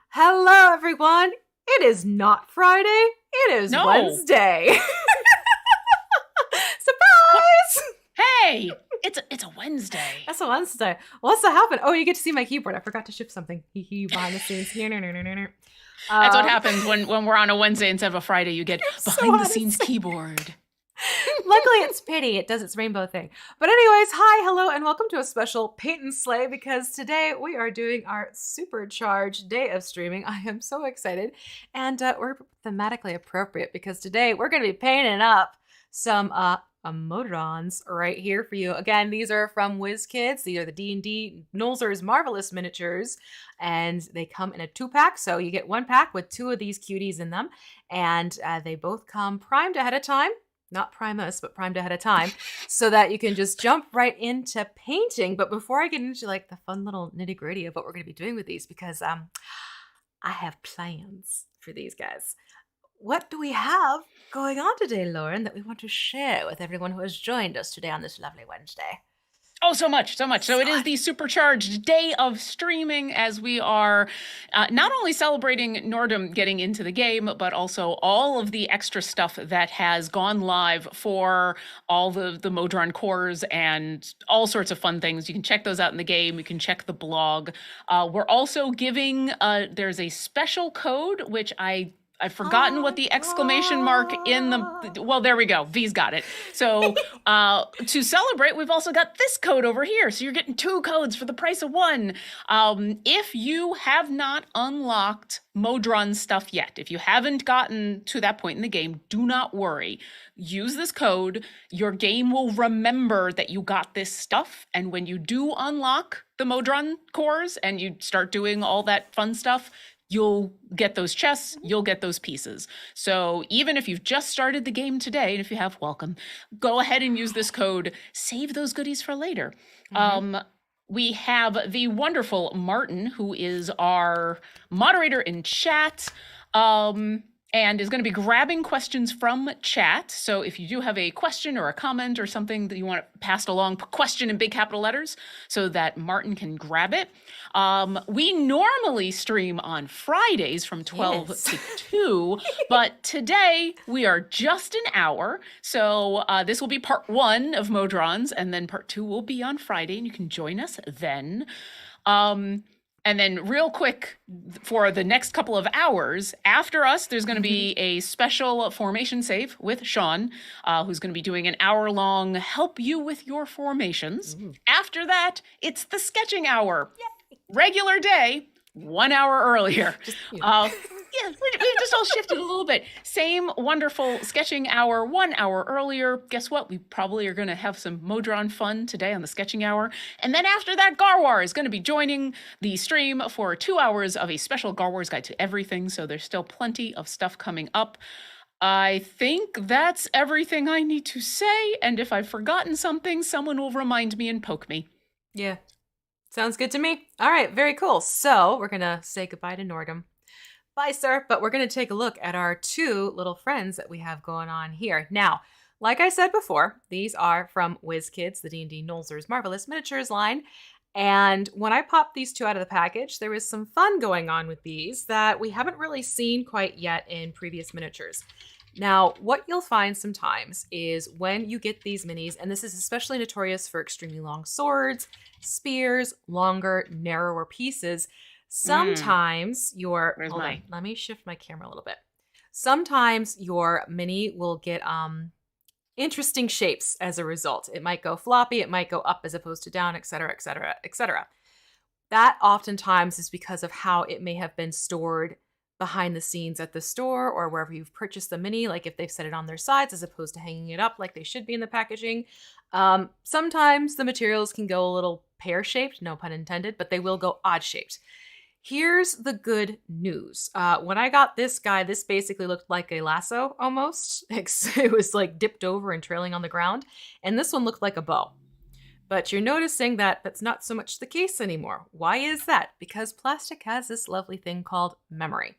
Hello, everyone. It is not Friday. It is Wednesday. Surprise! Hey, it's a Wednesday. That's a Wednesday. What's to happen? Oh, you get to see my keyboard. I forgot to shift something. Behind the scenes. That's what happens when we're on a Wednesday instead of a Friday. You get behind the scenes keyboard. Luckily, it's pretty. It does its rainbow thing. But anyways, hi, hello, and welcome to a special Paint and Slay, because today we are doing our supercharged day of streaming. I am so excited. And we're thematically appropriate because today we're going to be painting up some Modrons right here for you. Again, these are from WizKids. These are the D&D Nolzur's Marvelous miniatures, and they come in a 2-pack. So you get 1 pack with 2 of these cuties in them, and they both come primed ahead of time. Not Primus, but primed ahead of time, so that you can just jump right into painting. But before I get into like the fun little nitty gritty of what we're going to be doing with these, because I have plans for these guys. What do we have going on today, Lauren, that we want to share with everyone who has joined us today on this lovely Wednesday? Oh, so much. So it is the supercharged day of streaming, as we are not only celebrating Nordum getting into the game, but also all of the extra stuff that has gone live for all the Modron cores and all sorts of fun things. You can check those out in the game. You can check the blog. We're also giving, there's a special code, which I've forgotten what the exclamation mark in the, well, there we go. V's got it. So to celebrate, we've also got this code over here. So you're getting 2 codes for the price of 1. If you have not unlocked Modron stuff yet, if you haven't gotten to that point in the game, do not worry. Use this code. Your game will remember that you got this stuff. And when you do unlock the Modron cores and you start doing all that fun stuff, you'll get those chests, you'll get those pieces. So even if you've just started the game today, and if you have, welcome, go ahead and use this code, save those goodies for later. We have the wonderful Martin, who is our moderator in chat, and is going to be grabbing questions from chat. So if you do have a question or a comment or something that you want passed along, question in big capital letters so that Martin can grab it. We normally stream on Fridays from 12 to 2, but today we are just an hour. So this will be part 1 of Modrons, and then part 2 will be on Friday, and you can join us then. And then real quick, for the next couple of hours, after us, there's going to be a special formation save with Sean, who's going to be doing an hour-long help you with your formations. After that, it's the sketching hour. Yay. Regular day, 1 hour earlier. Yeah, we've just all shifted a little bit. Same wonderful sketching hour, 1 hour earlier. Guess what? We probably are going to have some Modron fun today on the sketching hour. And then after that, Garwar is going to be joining the stream for 2 hours of a special Garwar's Guide to Everything. So there's still plenty of stuff coming up. I think that's everything I need to say. And if I've forgotten something, someone will remind me and poke me. Yeah. Sounds good to me. All right, very cool. So we're going to say goodbye to Nordum. Bye, sir. But we're going to take a look at our 2 little friends that we have going on here. Now, like I said before, these are from WizKids, the D&D Nolzur's Marvelous Miniatures line. And when I popped these 2 out of the package, there was some fun going on with these that we haven't really seen quite yet in previous miniatures. Now, what you'll find sometimes is when you get these minis, and this is especially notorious for extremely long swords, spears, longer, narrower pieces, sometimes your, hold on, let me shift my camera a little bit. Sometimes your mini will get interesting shapes as a result. It might go floppy, it might go up as opposed to down, etc., etc., etc. That oftentimes is because of how it may have been stored behind the scenes at the store or wherever you've purchased the mini, like if they've set it on their sides as opposed to hanging it up like they should be in the packaging. Sometimes the materials can go a little pear-shaped, no pun intended, but they will go odd-shaped. Here's the good news. When I got this guy, this basically looked like a lasso almost. It was like dipped over and trailing on the ground. And this one looked like a bow. But you're noticing that that's not so much the case anymore. Why is that? Because plastic has this lovely thing called memory.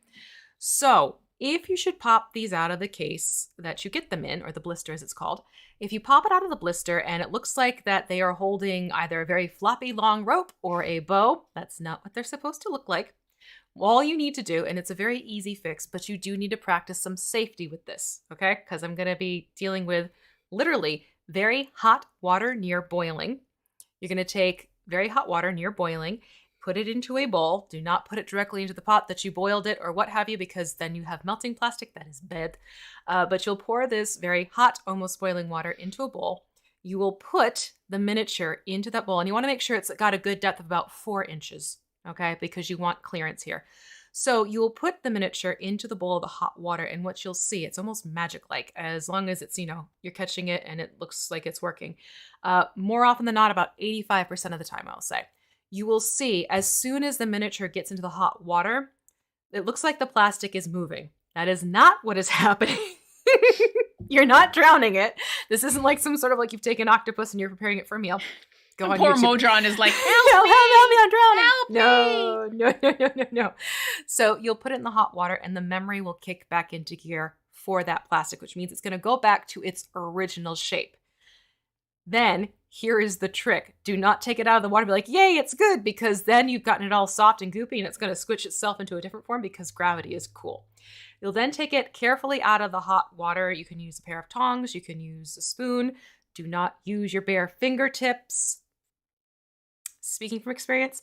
So if you should pop these out of the case that you get them in, or the blister as it's called, if you pop it out of the blister and it looks like that they are holding either a very floppy long rope or a bow, that's not what they're supposed to look like. All you need to do, and it's a very easy fix, but you do need to practice some safety with this, okay? Because I'm going to be dealing with literally very hot water near boiling. You're going to take very hot water near boiling, put it into a bowl. Do not put it directly into the pot that you boiled it or what have you, because then you have melting plastic. That is bad. But you'll pour this very hot, almost boiling water into a bowl. You will put the miniature into that bowl, and you want to make sure it's got a good depth of about 4 inches, okay, because you want clearance here. So you will put the miniature into the bowl of the hot water, and what you'll see, it's almost magic-like, as long as it's, you're catching it and it looks like it's working. More often than not, about 85% of the time, I'll say, you will see as soon as the miniature gets into the hot water, it looks like the plastic is moving. That is not what is happening. You're not drowning it. This isn't like some sort of like you've taken octopus and you're preparing it for a meal. Go on poor YouTube. Modron is like, help me, I'm drowning. Help me. No. So you'll put it in the hot water and the memory will kick back into gear for that plastic, which means it's going to go back to its original shape. Then here is the trick. Do not take it out of the water and be like, yay, it's good, because then you've gotten it all soft and goopy and it's going to squish itself into a different form because gravity is cool. You'll then take it carefully out of the hot water. You can use a pair of tongs. You can use a spoon. Do not use your bare fingertips. Speaking from experience,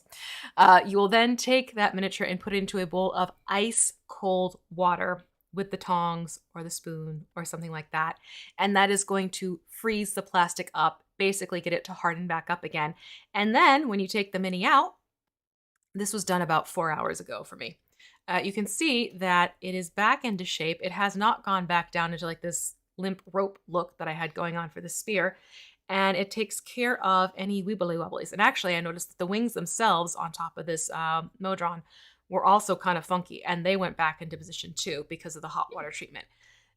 you will then take that miniature and put it into a bowl of ice cold water with the tongs or the spoon or something like that. And that is going to freeze the plastic up, basically get it to harden back up again. And then when you take the mini out, this was done about 4 hours ago for me. You can see that it is back into shape. It has not gone back down into like this limp rope look that I had going on for the spear. And it takes care of any wibbly wobblies. And actually, I noticed that the wings themselves on top of this Modron were also kind of funky, and they went back into position too because of the hot water treatment.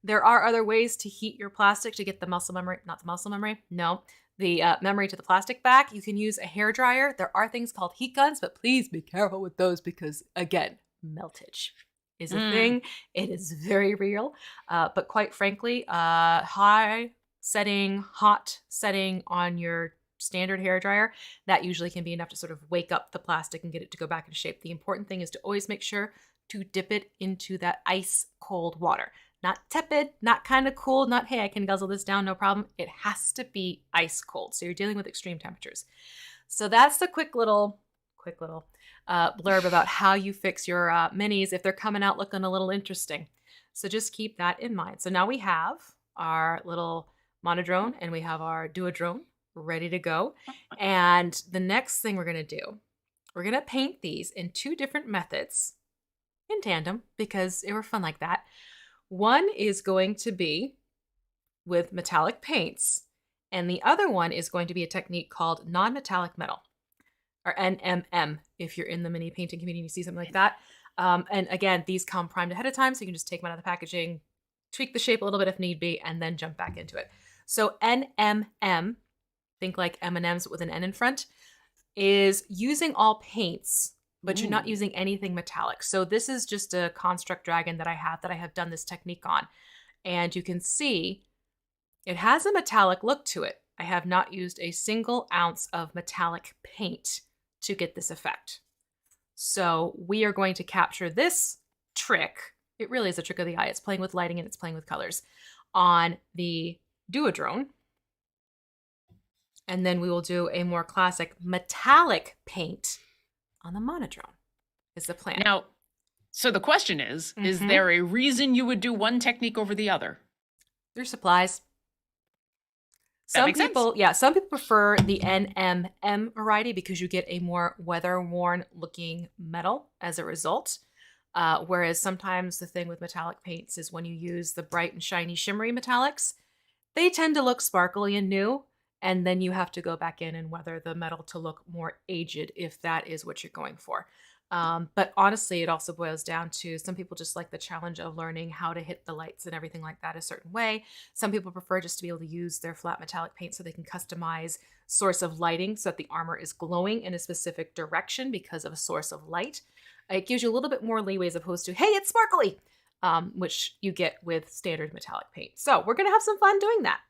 There are other ways to heat your plastic to get the muscle memory, not the muscle memory, no, the memory to the plastic back. You can use a hair dryer. There are things called heat guns, but please be careful with those because, again, meltage is a thing. It is very real. But quite frankly, hot setting on your standard hair dryer, that usually can be enough to sort of wake up the plastic and get it to go back into shape. The important thing is to always make sure to dip it into that ice cold water. Not tepid, not kind of cool, not, hey, I can guzzle this down, no problem. It has to be ice cold. So you're dealing with extreme temperatures. So that's the quick little blurb about how you fix your minis if they're coming out looking a little interesting. So just keep that in mind. So now we have our little monodrone and we have our duodrone ready to go. And the next thing we're going to do, we're going to paint these in 2 different methods in tandem because it were fun like that. One is going to be with metallic paints, and the other one is going to be a technique called non-metallic metal, or NMM, if you're in the mini painting community and you see something like that. And again, these come primed ahead of time, so you can just take them out of the packaging, tweak the shape a little bit if need be, and then jump back into it. So NMM, think like M&Ms with an N in front, is using all paints, but you're not using anything metallic. So this is just a construct dragon that I have done this technique on. And you can see it has a metallic look to it. I have not used a single ounce of metallic paint to get this effect. So we are going to capture this trick. It really is a trick of the eye. It's playing with lighting and it's playing with colors on the duodrone. And then we will do a more classic metallic paint on the monodrone is the plan. Now, so the question is there a reason you would do one technique over the other? There's supplies. Some people prefer the NMM variety because you get a more weather-worn looking metal as a result. Whereas sometimes the thing with metallic paints is when you use the bright and shiny shimmery metallics, they tend to look sparkly and new. And then you have to go back in and weather the metal to look more aged if that is what you're going for. But honestly, it also boils down to some people just like the challenge of learning how to hit the lights and everything like that a certain way. Some people prefer just to be able to use their flat metallic paint so they can customize source of lighting so that the armor is glowing in a specific direction because of a source of light. It gives you a little bit more leeway as opposed to, hey, it's sparkly. which you get with standard metallic paint. So we're going to have some fun doing that.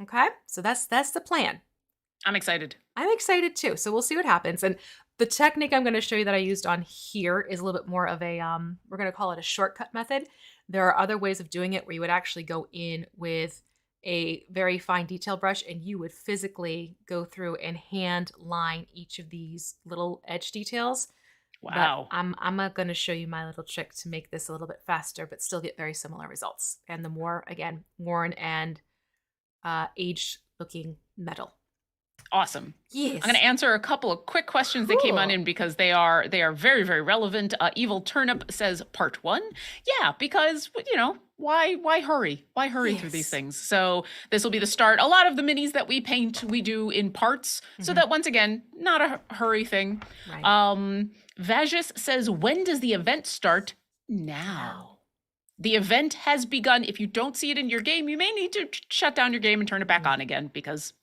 Okay, so that's the plan. I'm excited. I'm excited too. So we'll see what happens. And the technique I'm going to show you that I used on here is a little bit more of a, we're going to call it a shortcut method. There are other ways of doing it where you would actually go in with a very fine detail brush and you would physically go through and hand line each of these little edge details. Wow. But I'm going to show you my little trick to make this a little bit faster, but still get very similar results. And the more, again, worn and aged looking metal. Awesome. Yes. I'm going to answer a couple of quick questions that came on in because they are very, very relevant. Evil Turnip says part 1. Yeah, because, why hurry? Why hurry through these things? So this will be the start. A lot of the minis that we paint, we do in parts. So that once again, not a hurry thing. Right. Vajus says, when does the event start? Now. The event has begun. If you don't see it in your game, you may need to shut down your game and turn it back on again because,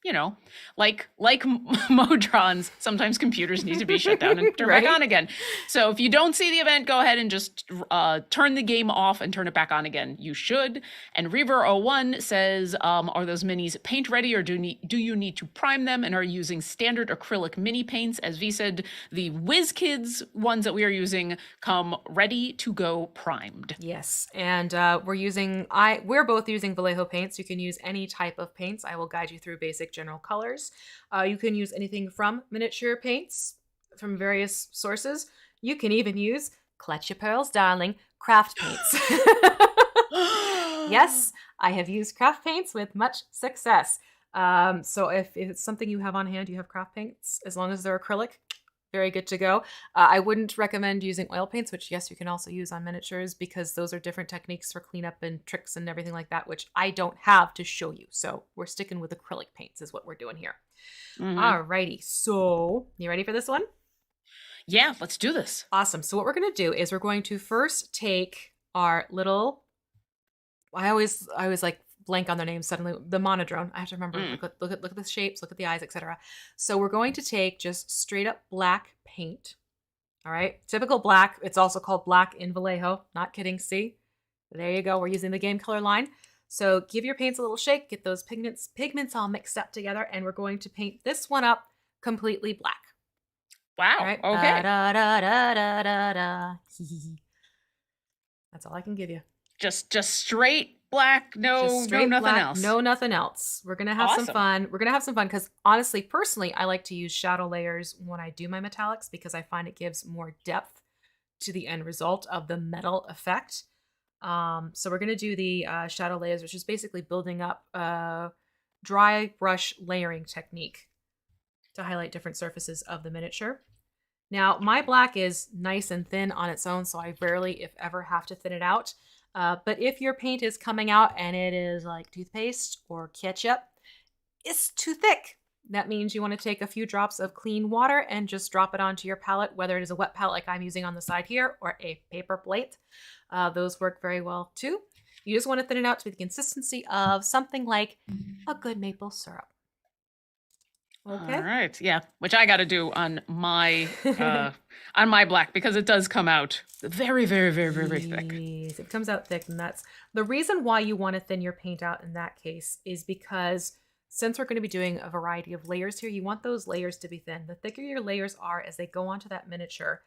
like Modrons, sometimes computers need to be shut down and turned back on again. So if you don't see the event, go ahead and just turn the game off and turn it back on again. You should. And Reaver01 says, are those minis paint ready or do you need to prime them? And are you using standard acrylic mini paints? As V said, the WizKids ones that we are using come ready to go primed. Yes. And we're both using Vallejo paints. You can use any type of paints. I will guide you through basic general colors. You can use anything from miniature paints from various sources. You can even use, clutch your pearls, darling, craft paints. Yes, I have used craft paints with much success. So if it's something you have on hand, you have craft paints, as long as they're acrylic, very good to go. I wouldn't recommend using oil paints, which yes, you can also use on miniatures because those are different techniques for cleanup and tricks and everything like that, which I don't have to show you. So we're sticking with acrylic paints is what we're doing here. Alrighty. So you ready for this one? Yeah, let's do this. Awesome. So what we're going to do is we're going to first take our little, I always like blank on their names suddenly. The monodrone. I have to remember. Look at the shapes, look at the eyes, etc. So we're going to take just straight up black paint. All right, typical black. It's also called black in Vallejo. Not kidding. See, there you go. We're using the game color line. So give your paints a little shake. Get those pigments all mixed up together, and we're going to paint this one up completely black. Wow. All right. Okay. That's all I can give you. Just straight black, nothing else. No, nothing else. We're going to have some fun. We're going to have some fun because honestly, personally, I like to use shadow layers when I do my metallics because I find it gives more depth to the end result of the metal effect. So we're going to do the shadow layers, which is basically building up a dry brush layering technique to highlight different surfaces of the miniature. Now, my black is nice and thin on its own, so I rarely, if ever, have to thin it out. But if your paint is coming out and it is like toothpaste or ketchup, it's too thick. That means you want to take a few drops of clean water and just drop it onto your palette, whether it is a wet palette like I'm using on the side here or a paper plate. Those work very well too. You just want to thin it out to the consistency of something like a good maple syrup. Okay. All right. Yeah, which I got to do on my black because it does come out very, very, very, very, very thick. It comes out thick, and that's the reason why you want to thin your paint out in that case is because since we're going to be doing a variety of layers here, you want those layers to be thin. The thicker your layers are as they go onto that miniature,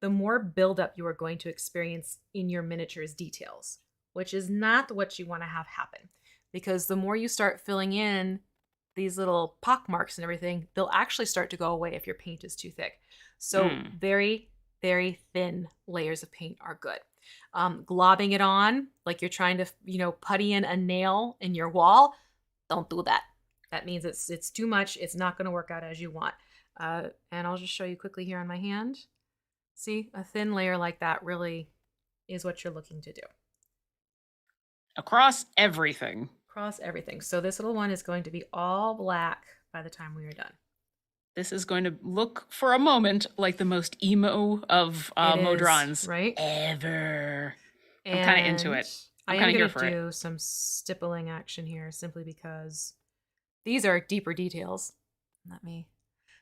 the more buildup you are going to experience in your miniature's details, which is not what you want to have happen. Because the more you start filling in these little pock marks and everything, they'll actually start to go away if your paint is too thick. So very, very thin layers of paint are good. Globbing it on like you're trying to, putty in a nail in your wall, don't do that. That means it's too much. It's not going to work out as you want. And I'll just show you quickly here on my hand. See, a thin layer like that really is what you're looking to do. Across everything. Across everything. So this little one is going to be all black by the time we are done. This is going to look for a moment like the most emo of Modrons right? ever. I'm kind of into it. I'm kind of here for it. I'm going to do some stippling action here simply because these are deeper details.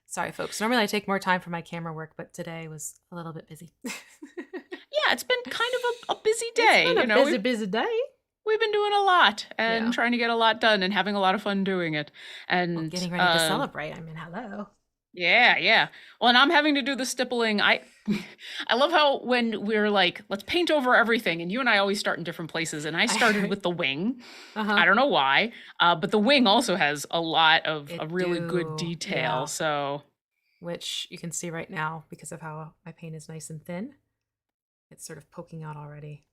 Sorry, folks. Normally I take more time for my camera work, but today was a little bit busy. Yeah, it's been kind of a busy It's day. been a busy day. We've been doing a lot and Yeah. trying to get a lot done and having a lot of fun doing it. Well, And getting ready to celebrate. I mean, hello. yeah. Well, and I'm having to do the stippling. I love how when we're like, let's paint over everything, and you and I always start in different places. And I started with the wing. I don't know why, but the wing also has a lot of a really good detail. Yeah. So, which you can see right now because of how my paint is nice and thin. It's sort of poking out already.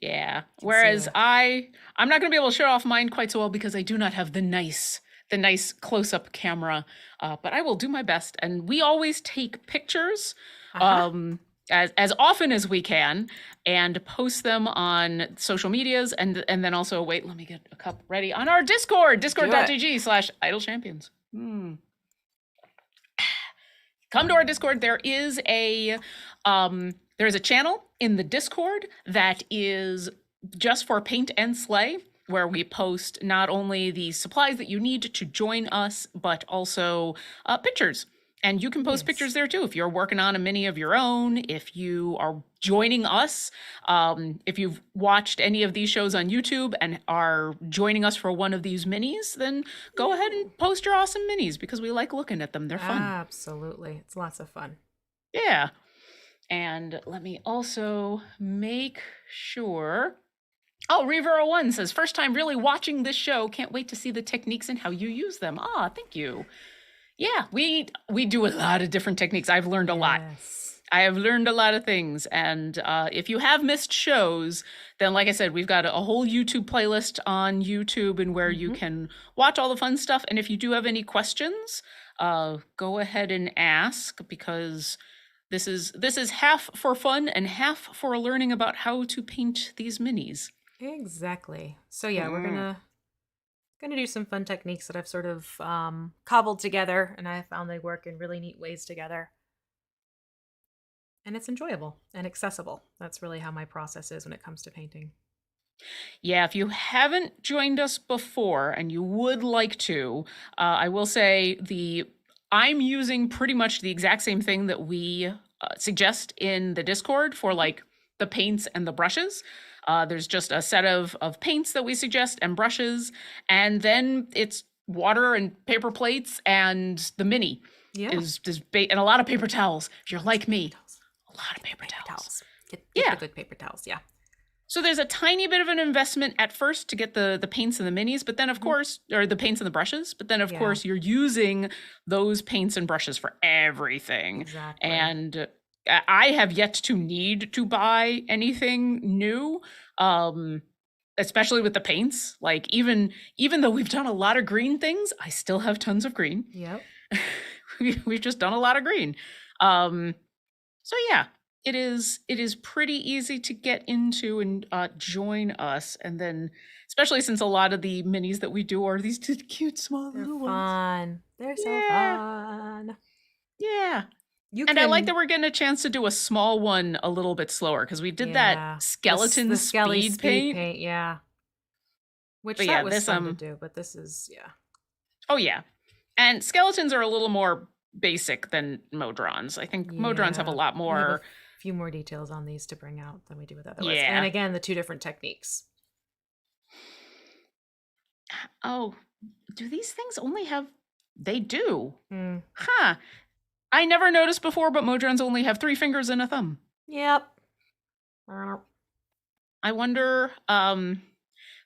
yeah. Whereas I'm not going to be able to show off mine quite so well because I do not have the nice close-up camera, but I will do my best. And we always take pictures as often as we can and post them on social medias, and then also, wait, let me get a cup ready, on our discord.gg/idlechampions. Come to our Discord. There is a channel in the Discord that is just for Paint and Slay, where we post not only the supplies that you need to join us, but also pictures. And you can post pictures there too if you're working on a mini of your own, if you are joining us, if you've watched any of these shows on YouTube and are joining us for one of these minis, then go ahead and post your awesome minis because we like looking at them. They're fun. Absolutely. It's lots of fun. Yeah. And let me also make sure. Oh, Reaver01 says, first time really watching this show. Can't wait to see the techniques and how you use them. Thank you. Yeah, we do a lot of different techniques. I've learned a lot. I have learned a lot of things. And if you have missed shows, then like I said, we've got a whole YouTube playlist on YouTube and where you can watch all the fun stuff. And if you do have any questions, go ahead and ask, because this is half for fun and half for learning about how to paint these minis. Exactly. So yeah, we're gonna do some fun techniques that I've sort of cobbled together, and I found they work in really neat ways together. And it's enjoyable and accessible. That's really how my process is when it comes to painting. Yeah, if you haven't joined us before and you would like to, I will say I'm using pretty much the exact same thing that we suggest in the Discord for like the paints and the brushes. There's just a set of paints that we suggest and brushes, and then it's water and paper plates and the mini is and a lot of paper towels. If you're like me, a lot of paper towels. Get the good paper towels, yeah. So there's a tiny bit of an investment at first to get the paints and the minis, but then of course, or the paints and the brushes, but then of course you're using those paints and brushes for everything. Exactly. And I have yet to need to buy anything new, especially with the paints. Like even though we've done a lot of green things, I still have tons of green. Yep. We've just done a lot of green. So yeah, it is pretty easy to get into and join us. And then, especially since a lot of the minis that we do are these cute small little ones. They're so fun. Yeah. I like that we're getting a chance to do a small one a little bit slower, because we did that skeleton the speed paint. Yeah. Which but that was fun to do, but this is, Oh yeah. And skeletons are a little more basic than Modrons. I think Modrons have a lot more. We have a few more details on these to bring out than we do with other ones. And again, the two different techniques. Oh, do these things only have... They do. Huh. I never noticed before, but Modrons only have 3 fingers and a thumb. Yep. I wonder,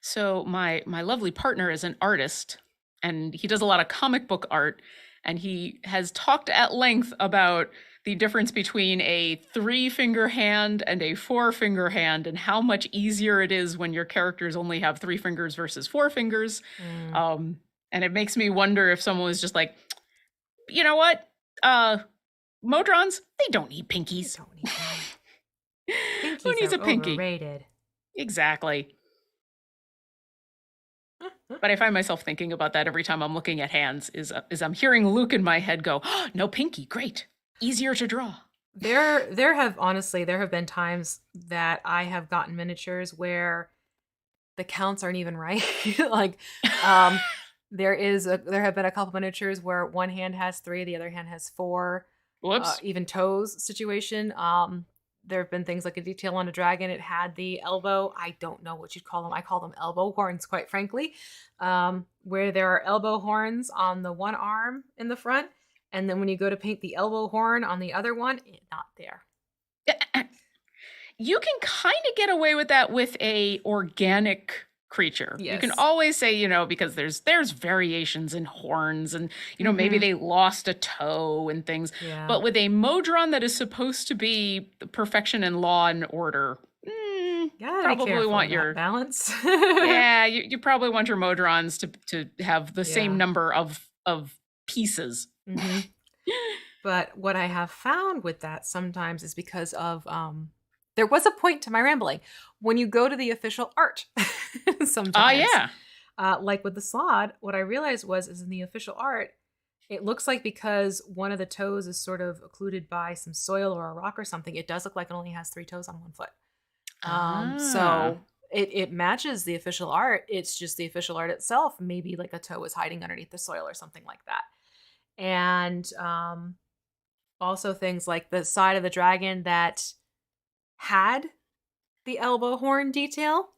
so my lovely partner is an artist, and he does a lot of comic book art, and he has talked at length about the difference between a 3-finger hand and a 4-finger hand, and how much easier it is when your characters only have 3 fingers versus 4 fingers. And it makes me wonder if someone was just like, you know what? Modrons, they don't need pinkies. Pinkies Who needs a pinky? Overrated. Exactly. But I find myself thinking about that every time I'm looking at hands, is I'm hearing Luke in my head go, oh, no pinky, great. Easier to draw. There have been times that I have gotten miniatures where the counts aren't even right. Like, there have been a couple miniatures where one hand has 3, the other hand has 4. Whoops. Even toes situation. there have been things like a detail on a dragon. It had the elbow. I don't know what you'd call them. I call them elbow horns, quite frankly, where there are elbow horns on the one arm in the front. And then when you go to paint the elbow horn on the other one, it's not there. You can kind of get away with that with a organic creature. Yes. You can always say, you know, because there's variations in horns and, you know, maybe they lost a toe and things. Yeah. But with a Modron that is supposed to be perfection and law and order, probably want your balance. Yeah, you probably want your Modrons to have the same number of pieces. But what I have found with that sometimes is because of there was a point to my rambling when you go to the official art sometimes. Like with the Slod, what I realized is in the official art, it looks like because one of the toes is sort of occluded by some soil or a rock or something, it does look like it only has 3 toes on 1 foot. So it matches the official art. It's just the official art itself. Maybe like a toe is hiding underneath the soil or something like that. And also things like the side of the dragon that had the elbow horn detail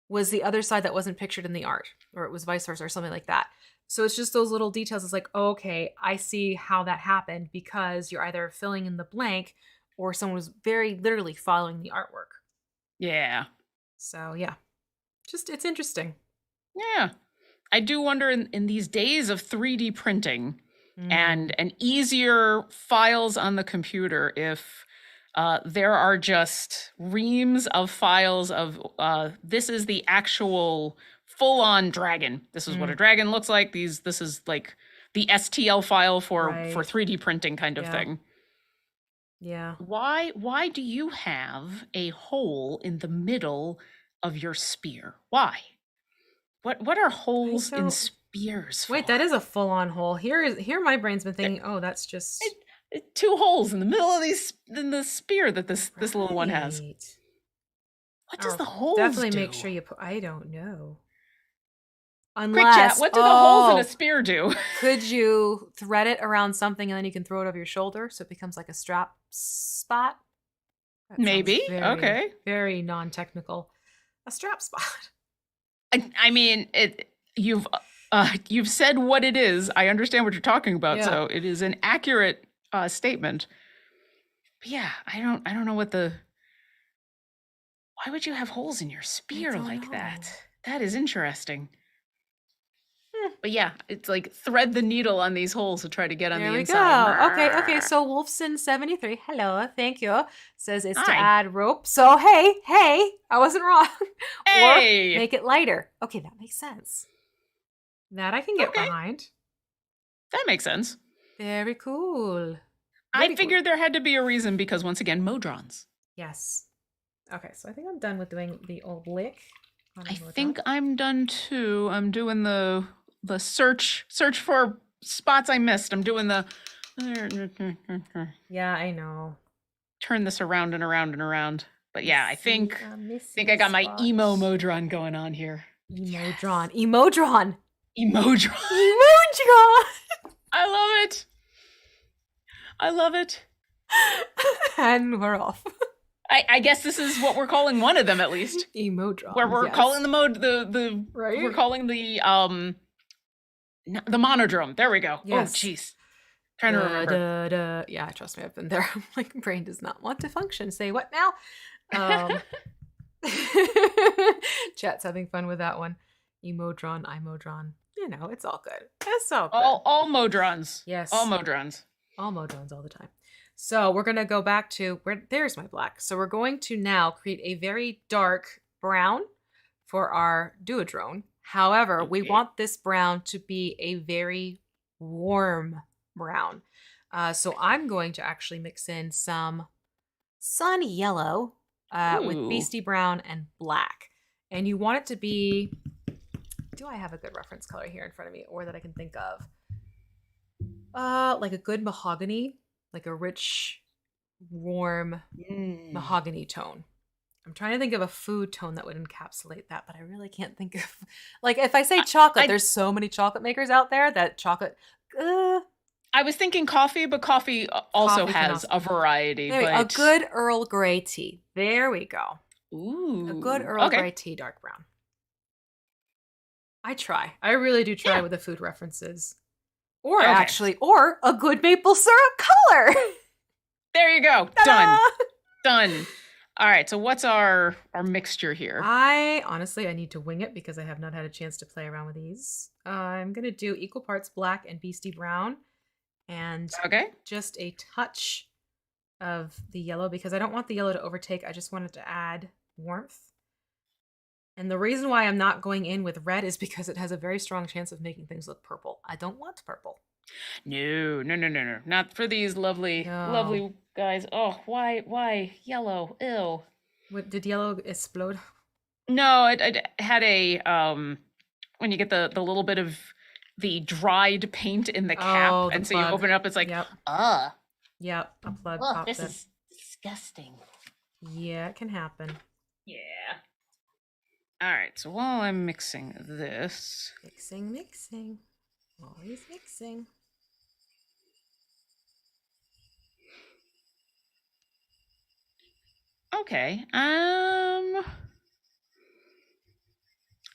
was the other side that wasn't pictured in the art, or it was vice versa or something like that. So it's just those little details. It's like, oh, okay, I see how that happened because you're either filling in the blank or someone was very literally following the artwork. Yeah. So yeah, just it's interesting. Yeah. I do wonder in these days of 3D printing and easier files on the computer, if there are just reams of files of this is the actual full-on dragon. This is what a dragon looks like. This is like the STL file for 3D printing kind of thing. Yeah. Why do you have a hole in the middle of your spear? Why? What are holes in spears for? Wait, that is a full-on hole. Here my brain's been thinking, oh, that's just 2 holes in the middle of the spear that this little one has. What does the holes definitely do? Make sure you put. I don't know. Unless, quick chat, what do the holes in a spear do? Could you thread it around something and then you can throw it over your shoulder so it becomes like a strap spot? Maybe. Okay. Very non-technical. A strap spot. I mean, you've said what it is. I understand what you're talking about, so it is an accurate statement. But yeah, I don't know what the. Why would you have holes in your spear like that? That is interesting. But yeah, it's like thread the needle on these holes to try to get on the inside. There we go. Okay. So Wolfson73, hello, thank you, says it's to add rope. So hey, I wasn't wrong. Hey! Or make it lighter. Okay, that makes sense. That I can get behind. That makes sense. Very cool. I figured there had to be a reason because, once again, Modrons. Yes. Okay, so I think I'm done with doing the old lick. I think I'm done too. I'm doing the search for spots I missed. I'm doing the. Yeah, I know. Turn this around and around and around. But yeah, I think I got my emo Modron going on here. Emodron. I love it. And we're off. I guess this is what we're calling one of them, at least. Emodron. Where we're calling the we're calling the monodrome. There we go. Yes. Oh jeez. Trying to remember. Yeah, trust me, I've been there. My brain does not want to function. Say what now? Chat's having fun with that one. Emodron, imodron. You know, it's all good. It's all good. All Modrons. Yes. All Modrons. All Modrons all the time. So we're going to go back to there's my black. So we're going to now create a very dark brown for our duodrone. However, we want this brown to be a very warm brown. So I'm going to actually mix in some sun yellow with beastie brown and black. And you want it to be, do I have a good reference color here in front of me or that I can think of? Like a good mahogany. Like a rich, warm mahogany tone. I'm trying to think of a food tone that would encapsulate that, but I really can't think of. Like if I say chocolate, there's so many chocolate makers out there that chocolate. I was thinking coffee, but coffee also Coffee can has also. a variety, There we go. A but good Earl Grey tea. There we go. A good ooh, Earl okay. Grey tea, dark brown. I try. I really do try Yeah. with the food references. Or Okay. actually, or a good maple syrup color. There you go. Ta-da! Done. Done. All right. So what's our mixture here? I honestly, I need to wing it because I have not had a chance to play around with these. I'm gonna do equal parts black and beastie brown, and Okay. just a touch of the yellow because I don't want the yellow to overtake. I just wanted to add warmth. And the reason why I'm not going in with red is because it has a very strong chance of making things look purple. I don't want purple. No, no, no, no, no. Not for these lovely, No. lovely guys. Oh, why yellow? Ew. What did yellow explode? No, it had a when you get the little bit of the dried paint in the cap, Oh, the and so you plug. open it up, it's like, Yep. uh, Yep. A plug oh, popped this in. is disgusting. Yeah, it can happen. Yeah. All right. So while I'm mixing this, Mixing, mixing. Always mixing. okay.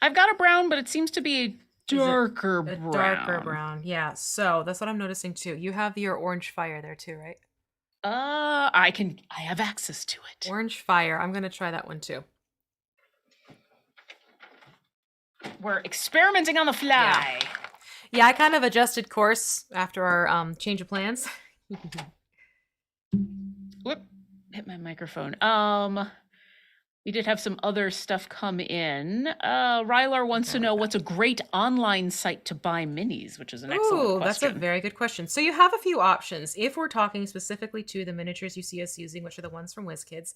I've got a brown, but it seems to be a darker A brown. darker brown. Yeah. So that's what I'm noticing too. You have your orange fire there too, right? I have access to it. Orange fire. I'm gonna try that one too. We're experimenting on the fly. Yeah, I kind of adjusted course after our change of plans. Whoop, hit my microphone. We did have some other stuff come in. Rylar wants to know what's a great online site to buy minis, which is an excellent question. That's a very good question. So you have a few options. If we're talking specifically to the miniatures you see us using, which are the ones from WizKids,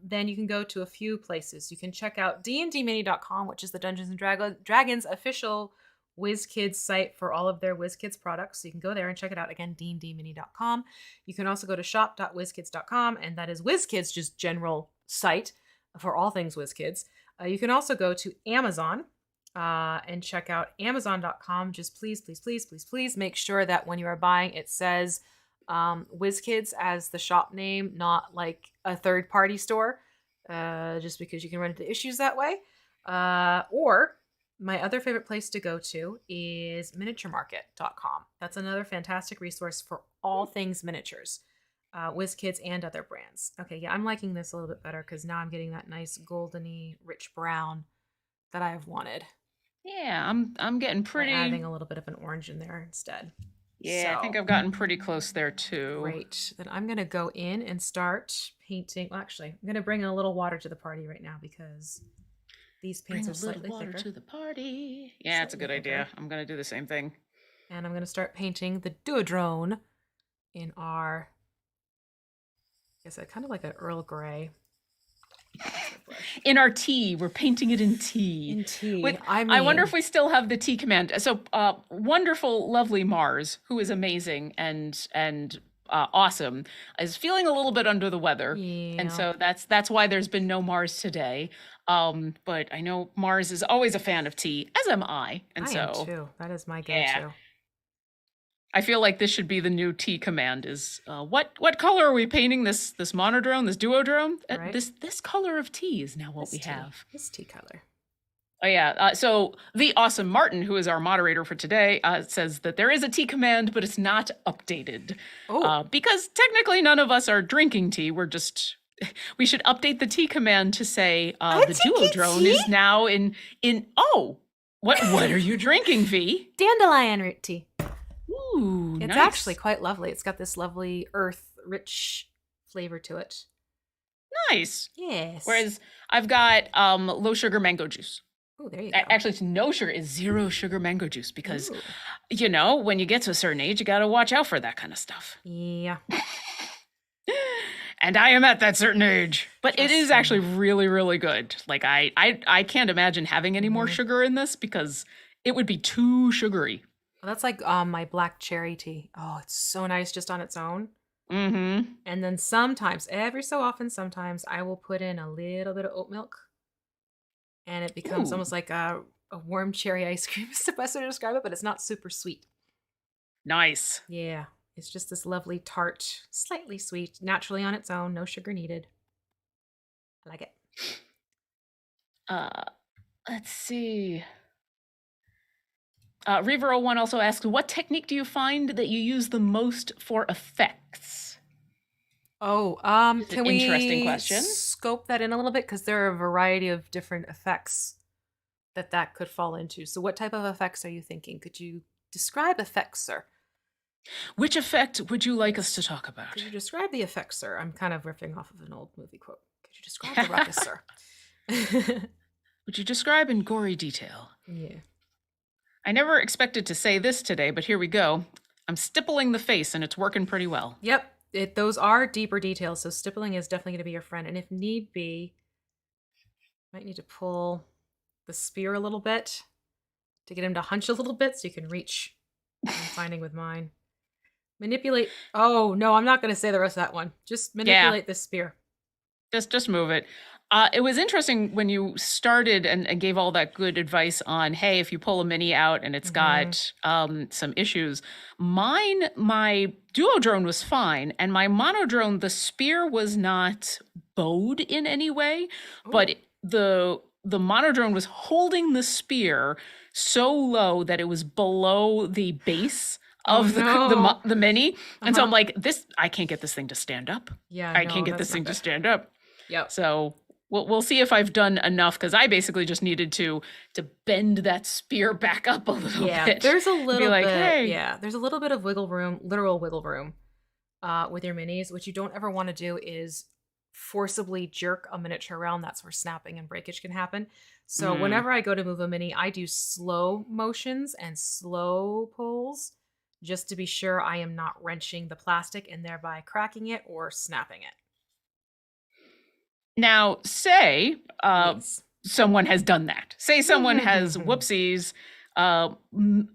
then you can go to a few places. You can check out dndmini.com, which is the Dungeons and Dragons official WizKids site for all of their WizKids products. So you can go there and check it out. Again, dndmini.com. You can also go to shop.wizkids.com, and that is WizKids' just general site for all things WizKids. You can also go to Amazon and check out amazon.com. Just please make sure that when you are buying, it says WizKids as the shop name, not like a third-party store, just because you can run into issues that way. Or my other favorite place to go to is miniaturemarket.com. That's another fantastic resource for all things miniatures, WizKids and other brands. Okay, yeah, I'm liking this a little bit better because now I'm getting that nice goldeny rich brown that I've wanted. Yeah, I'm getting pretty. By adding a little bit of an orange in there instead. Yeah, I think I've gotten pretty close there too. Great. Then I'm gonna go in and start painting. Well, actually, I'm gonna bring a little water to the party right now because these paints are slightly water thicker. to the party. Yeah, it's a good idea. I'm gonna do the same thing. And I'm gonna start painting the duodrone in our, I guess, kind of like an Earl Grey. In our tea, we're painting it in tea. In tea. I wonder if we still have the tea command. So, wonderful, lovely Mars, who is amazing and awesome, is feeling a little bit under the weather, and so that's why there's been no Mars today. But I know Mars is always a fan of tea, as am I, and I am too. That is my go-to. Yeah. I feel like this should be the new tea command. Is what color are we painting this monodrone, this duodrone? Right. This color of tea is now what we tea. have. This tea color. Oh yeah. So the awesome Martin, who is our moderator for today, says that there is a tea command, but it's not updated. Because technically none of us are drinking tea. We should update the tea command to say the duodrone is now in. Oh, what are you drinking, V? Dandelion root tea. Ooh, it's nice. actually quite lovely. It's got this lovely earth-rich flavor to it. Nice. Yes. Whereas I've got low sugar mango juice. Oh, there you go. Actually, it's no sugar. It's 0 sugar mango juice because, you know, when you get to a certain age, you got to watch out for that kind of stuff. Yeah. And I am at that certain age, but it is actually really, really good. Like I can't imagine having any more sugar in this because it would be too sugary. Well, that's like my black cherry tea. Oh, it's so nice just on its own. Mm-hmm. And then sometimes, every so often, I will put in a little bit of oat milk. And it becomes almost like a warm cherry ice cream is the best way to describe it, but it's not super sweet. Nice. Yeah, it's just this lovely tart, slightly sweet, naturally on its own, no sugar needed. I like it. Uh, let's see. Reaver01 also asks, what technique do you find that you use the most for effects? Oh, It's an can interesting we question. scope that in a little bit? Because there are a variety of different effects that could fall into. So, what type of effects are you thinking? Could you describe effects, sir? Which effect would you like us to Yes. talk Could about? you describe the effects, sir? I'm kind of riffing off of an old movie quote. Could you describe the ruckus, sir? Would you describe in gory detail? Yeah. I never expected to say this today, but here we go. I'm stippling the face and it's working pretty well. Yep. Those are deeper details, so stippling is definitely going to be your friend. And if need be, might need to pull the spear a little bit to get him to hunch a little bit so you can reach. I'm finding with mine. Manipulate. Oh, no, I'm not going to say the rest of that one. Just Yeah, manipulate the spear. just move it. It was interesting when you started and gave all that good advice on, hey, if you pull a mini out and it's got some issues. My duo drone was fine, and my mono drone, the spear was not bowed in any way, but Oh, the mono drone was holding the spear so low that it was below the base oh of no. the mini. And so Uh-huh. I'm like, I can't get this thing to stand up. Yeah, I can't no, get that's this not thing to good. stand up. Yep. So we'll see if I've done enough, because I basically just needed to bend that spear back up a little Yeah, bit there's a and be little like, bit. hey. Yeah, there's a little bit of wiggle room, literal wiggle room, with your minis. What you don't ever want to do is forcibly jerk a miniature around. That's where snapping and breakage can happen. So Mm. whenever I go to move a mini, I do slow motions and slow pulls just to be sure I am not wrenching the plastic and thereby cracking it or snapping it. Now, say Yes. someone has done that. Say someone has whoopsies,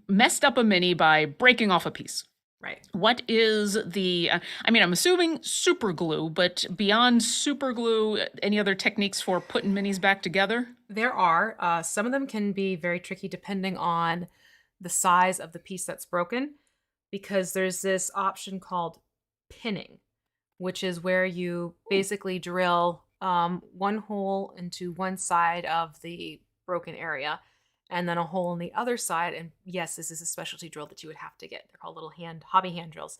messed up a mini by breaking off a piece. Right. What is the, I mean, I'm assuming super glue, but beyond super glue, any other techniques for putting minis back together? There are. Some of them can be very tricky depending on the size of the piece that's broken, because there's this option called pinning, which is where you basically drill one hole into one side of the broken area and then a hole in the other side. And yes, this is a specialty drill that you would have to get. They're called little hobby hand drills.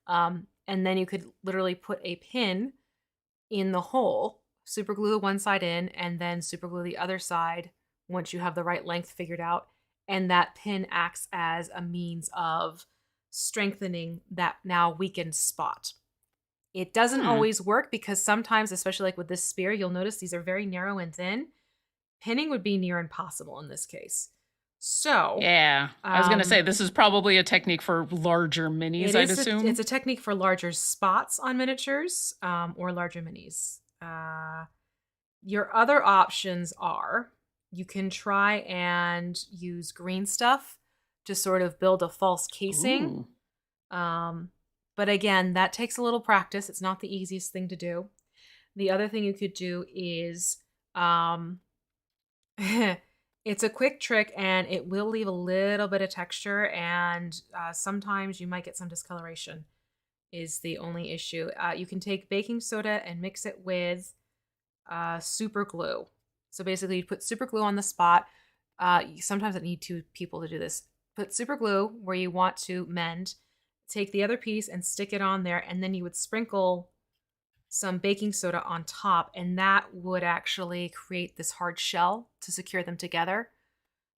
And then you could literally put a pin in the hole, super glue one side in, and then super glue the other side once you have the right length figured out. And that pin acts as a means of strengthening that now weakened spot. It doesn't Hmm. always work because sometimes, especially like with this spear, you'll notice these are very narrow and thin. Pinning would be near impossible in this case. So, Yeah, I was gonna say this is probably a technique for larger minis, I'd it's assume. a technique for larger spots on miniatures or larger minis. Your other options are you can try and use green stuff to sort of build a false casing. Ooh. Um, but again, that takes a little practice. It's not the easiest thing to do. The other thing you could do is it's a quick trick and it will leave a little bit of texture, and sometimes you might get some discoloration, is the only issue. You can take baking soda and mix it with super glue. So basically, you put super glue on the spot. Sometimes I need two people to do this. Put super glue where you want to mend. Take the other piece and stick it on there, and then you would sprinkle some baking soda on top, and that would actually create this hard shell to secure them together.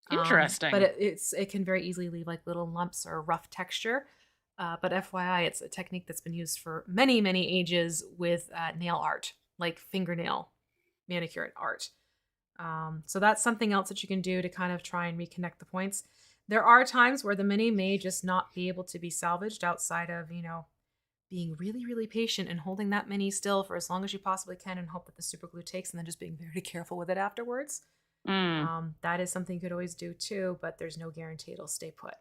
But Interesting. it can very easily leave like little lumps or rough texture. But FYI, it's a technique that's been used for many ages with nail art, like fingernail manicure art. So that's something else that you can do to kind of try and reconnect the points. There are times where the mini may just not be able to be salvaged outside of, being really patient and holding that mini still for as long as you possibly can and hope that the super glue takes, and then just being very careful with it afterwards. Mm. That is something you could always do too, but there's no guarantee it'll stay put.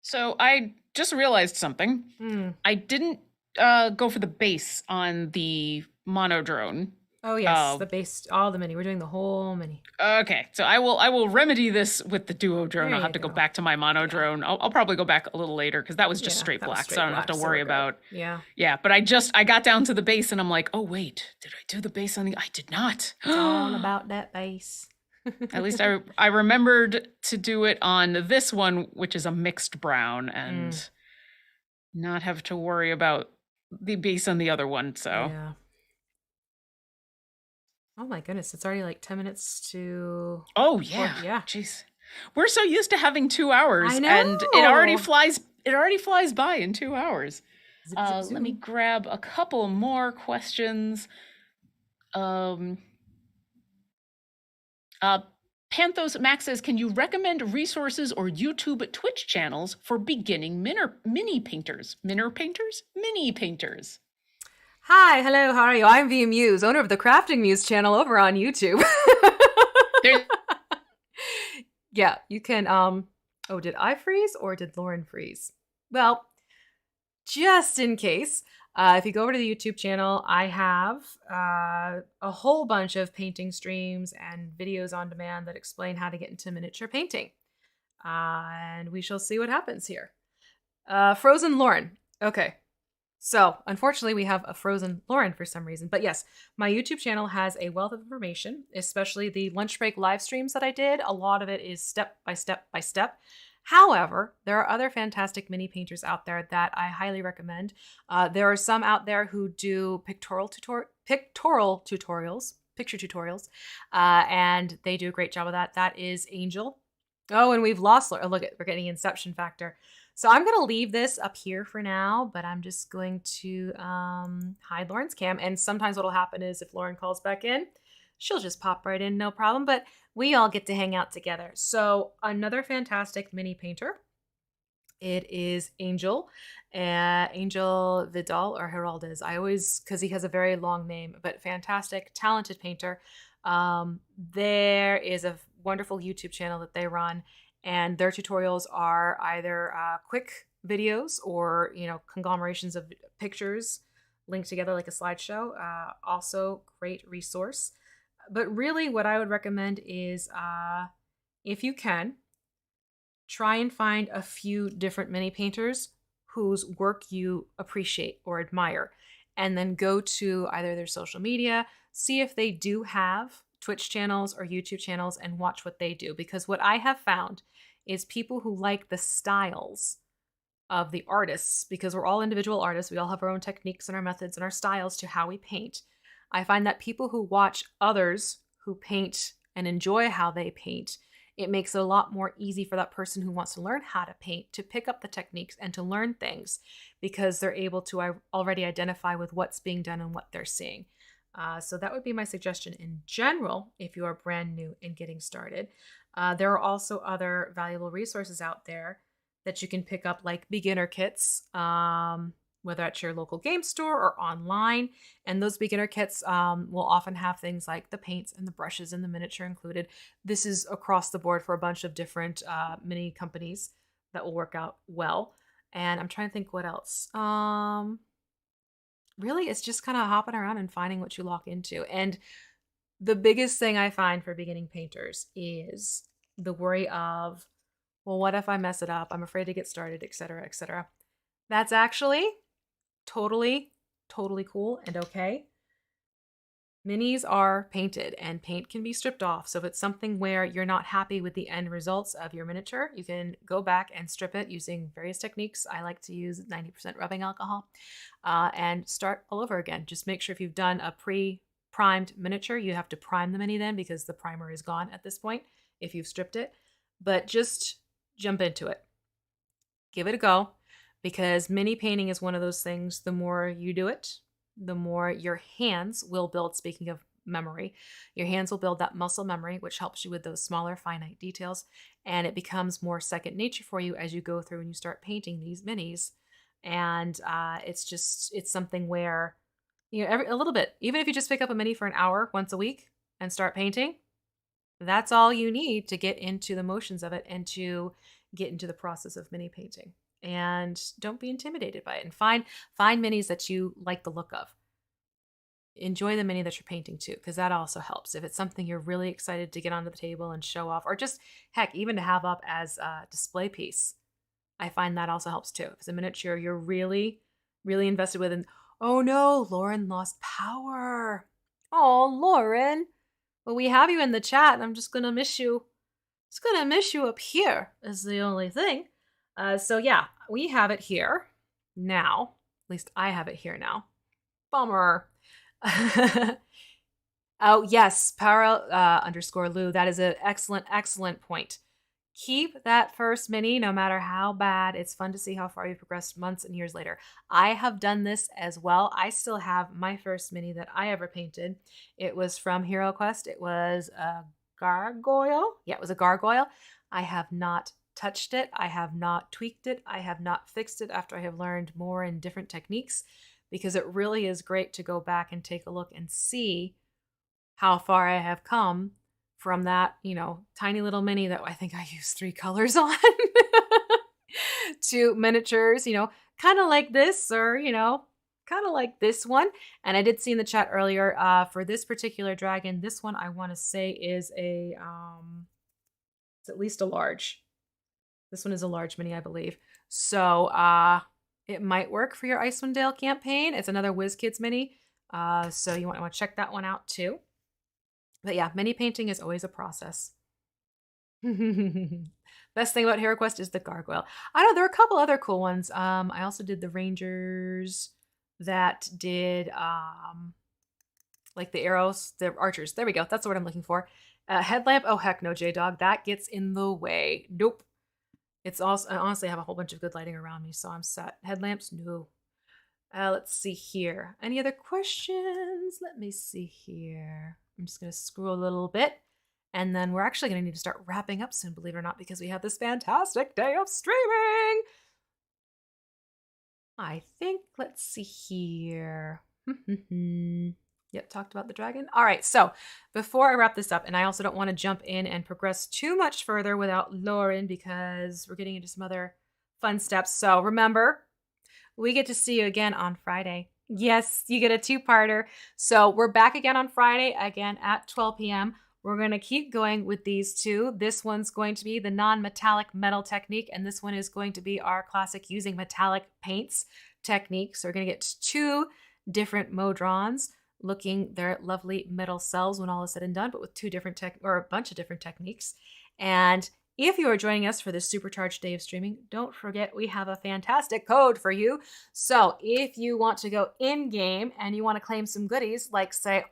So I just realized something. Hmm. I didn't go for the base on the mono drone. Oh yes, Uh, the base, all the mini. We're doing the whole mini. okay, so I will remedy this with the duo drone. There I'll you have to go go. back to my mono Yeah. drone. I'll probably go back a little later because that was just Yeah, straight that was black, so straight I don't have black, to so worry we're good. about. Yeah. Yeah, but I got down to the base and I'm like, oh wait, did I do the base on the? I did not. It's all about that base. At least I remembered to do it on this one, which is a mixed brown, Mm, and not have to worry about the base on the other one. So. yeah. Oh my goodness, it's already like 10 minutes to Oh four. yeah, Yeah. jeez. We're so used to having I 2 hours, and it already know. flies. It already flies by in 2 hours. Zip, zip, Let me zoom. grab a couple more questions. Um, uh, Panthos Max says, "Can you recommend resources or YouTube Twitch channels for beginning mini painters? Minor painters? Mini painters." Hi, hello, how are you? I'm V Muse, owner of the Crafting Muse channel over on YouTube. There, Yeah, you can oh, did I freeze or did Lauren freeze? Well, just in case, if you go over to the YouTube channel, I have a whole bunch of painting streams and videos on demand that explain how to get into miniature painting. And we shall see what happens here. Frozen Lauren. Okay. So, unfortunately, we have a frozen Lauren for some reason. But yes, my YouTube channel has a wealth of information, especially the lunch break live streams that I did. A lot of it is step by step by step. However, there are other fantastic mini painters out there that I highly recommend. There are some out there who do pictorial tutorials, picture tutorials, and they do a great job of that. That is Angel. Oh, and we've lost. Oh, look, we're getting Inception factor. So I'm going to leave this up here for now, but I'm just going to hide Lauren's cam. And sometimes what'll happen is if Lauren calls back in, she'll just pop right in, no problem. But we all get to hang out together. So another fantastic mini painter. It is Angel, Angel Vidal or Heraldez. I always, because he has a very long name, but fantastic, talented painter. There is a wonderful YouTube channel that they run, and their tutorials are either quick videos or conglomerations of pictures linked together like a slideshow. Also, great resource. But really, what I would recommend is if you can try and find a few different mini painters whose work you appreciate or admire, and then go to either their social media, see if they do have Twitch channels or YouTube channels, and watch what they do. Because what I have found is people who like the styles of the artists, because we're all individual artists, we all have our own techniques and our methods and our styles to how we paint. I find that people who watch others who paint and enjoy how they paint, it makes it a lot more easy for that person who wants to learn how to paint to pick up the techniques and to learn things, because they're able to already identify with what's being done and what they're seeing. So that would be my suggestion in general if you are brand new and getting started. There are also other valuable resources out there that you can pick up, like beginner kits, whether at your local game store or online. And those beginner kits will often have things like the paints and the brushes and the miniature included. This is across the board for a bunch of different mini companies that will work out well. And I'm trying to think what else. Really, it's just kind of hopping around and finding what you lock into. And the biggest thing I find for beginning painters is the worry of, well, what if I mess it up? I'm afraid to get started, etc., etc. That's actually totally, totally cool and okay. Minis are painted and paint can be stripped off. So if it's something where you're not happy with the end results of your miniature, you can go back and strip it using various techniques. I like to use 90% rubbing alcohol and start all over again. Just make sure if you've done a pre-primed miniature, you have to prime the mini then, because the primer is gone at this point if you've stripped it. But just jump into it. Give it a go, because mini painting is one of those things, the more you do it, the more your hands will build. Speaking of memory, your hands will build that muscle memory, which helps you with those smaller finite details, and it becomes more second nature for you as you go through and you start painting these minis. And it's something where a little bit, even if you just pick up a mini for an hour once a week and start painting, that's all you need to get into the motions of it and to get into the process of mini painting. And don't be intimidated by it, and find minis that you like the look of. enjoy the mini that you're painting too, because that also helps. If it's something you're really excited to get onto the table and show off, or just heck, even to have up as a display piece, I find that also helps too. If it's a miniature you're really, really invested with, and oh no, Lauren lost power. Oh, Lauren. Well, we have you in the chat, and I'm just gonna miss you. Just gonna miss you up here is the only thing. So yeah, we have it here now. At least I have it here now. Bummer. Oh, yes, power underscore Lou. That is an excellent, excellent point. Keep that first mini no matter how bad. It's fun to see how far you've progressed months and years later. I have done this as well. I still have my first mini that I ever painted. It was from Hero Quest. It was a gargoyle. Yeah, it was a gargoyle. I have not touched it. I have not tweaked it. I have not fixed it after I have learned more and different techniques, because it really is great to go back and take a look and see how far I have come from that, tiny little mini that I think I used 3 colors on to miniatures, kind of like this, or, kind of like this one. And I did see in the chat earlier, for this particular dragon, this one I want to say is it's at least a large. This one is a large mini, I believe. So it might work for your Icewind Dale campaign. It's another WizKids mini. So you want to check that one out too. But yeah, mini painting is always a process. Best thing about Hero Quest is the gargoyle. I know there are a couple other cool ones. I also did the Rangers that did like the arrows, the archers. There we go. That's the word I'm looking for. Headlamp. Oh heck no, J-Dog. That gets in the way. Nope. It's also, I honestly have a whole bunch of good lighting around me, so I'm set. Headlamps, no. Let's see here. Any other questions? Let me see here. I'm just going to scroll a little bit, and then we're actually going to need to start wrapping up soon, believe it or not, because we have this fantastic day of streaming. I think, let's see here. Yep, talked about the dragon. All right, so before I wrap this up, and I also don't want to jump in and progress too much further without Lauren, because we're getting into some other fun steps. So remember, we get to see you again on Friday. Yes, you get a 2-parter. So we're back again on Friday, again at 12 p.m. We're going to keep going with these 2. This one's going to be the non-metallic metal technique, and this one is going to be our classic using metallic paints technique. So we're going to get 2 different Modrons looking their lovely metal selves when all is said and done, but with 2 different or a bunch of different techniques. And if you are joining us for this supercharged day of streaming, don't forget we have a fantastic code for you. So if you want to go in-game and you want to claim some goodies, like say,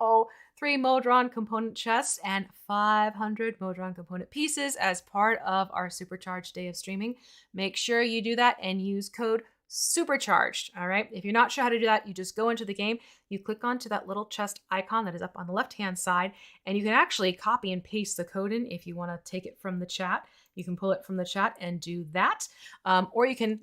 3 Modron component chests and 500 Modron component pieces as part of our supercharged day of streaming, make sure you do that and use code supercharged. All right. If you're not sure how to do that, you just go into the game, you click onto that little chest icon that is up on the left-hand side, and you can actually copy and paste the code in if you want to take it from the chat. You can pull it from the chat and do that. Or you can,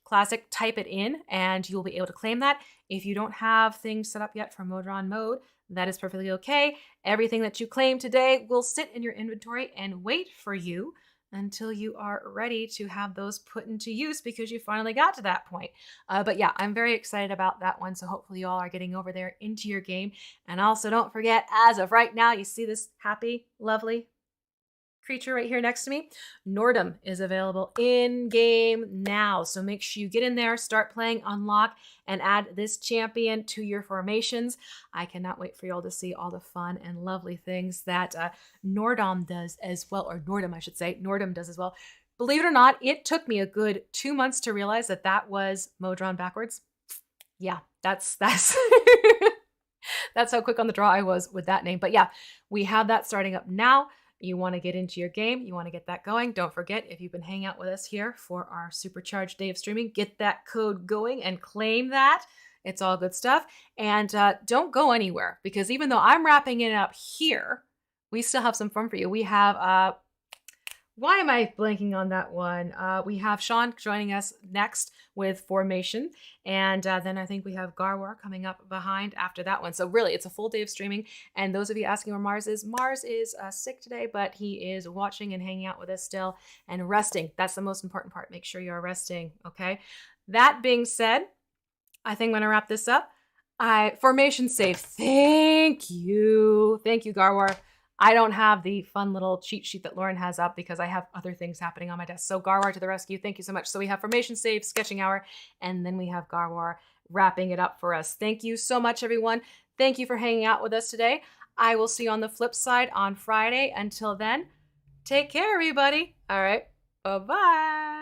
classic type it in and you'll be able to claim that. If you don't have things set up yet for Modron mode, that is perfectly okay. Everything that you claim today will sit in your inventory and wait for you until you are ready to have those put into use, because you finally got to that point. But yeah, I'm very excited about that one. So hopefully you all are getting over there into your game. And also don't forget, as of right now, you see this happy, lovely creature right here next to me. Nordum is available in game now. So make sure you get in there, start playing, unlock, and add this champion to your formations. I cannot wait for y'all to see all the fun and lovely things that Nordum does as well, or Nordum, I should say. Nordum does as well. Believe it or not, it took me a good 2 months to realize that that was Modron backwards. Yeah, that's that's how quick on the draw I was with that name. But yeah, we have that starting up now. You want to get into your game, you want to get that going. Don't forget, if you've been hanging out with us here for our supercharged day of streaming, get that code going and claim that. It's all good stuff. And don't go anywhere, because even though I'm wrapping it up here, we still have some fun for you. We have, why am I blanking on that one? We have Sean joining us next with Formation. And then I think we have Garwar coming up behind after that one. So really, it's a full day of streaming. And those of you asking where Mars is sick today, but he is watching and hanging out with us still and resting. That's the most important part. Make sure you are resting, okay? That being said, I think I'm going to wrap this up. Formation save. Thank you. Thank you, Garwar. I don't have the fun little cheat sheet that Lauren has up because I have other things happening on my desk. So Garwar to the rescue. Thank you so much. So we have formation save, sketching hour, and then we have Garwar wrapping it up for us. Thank you so much, everyone. Thank you for hanging out with us today. I will see you on the flip side on Friday. Until then, take care, everybody. All right. Bye-bye.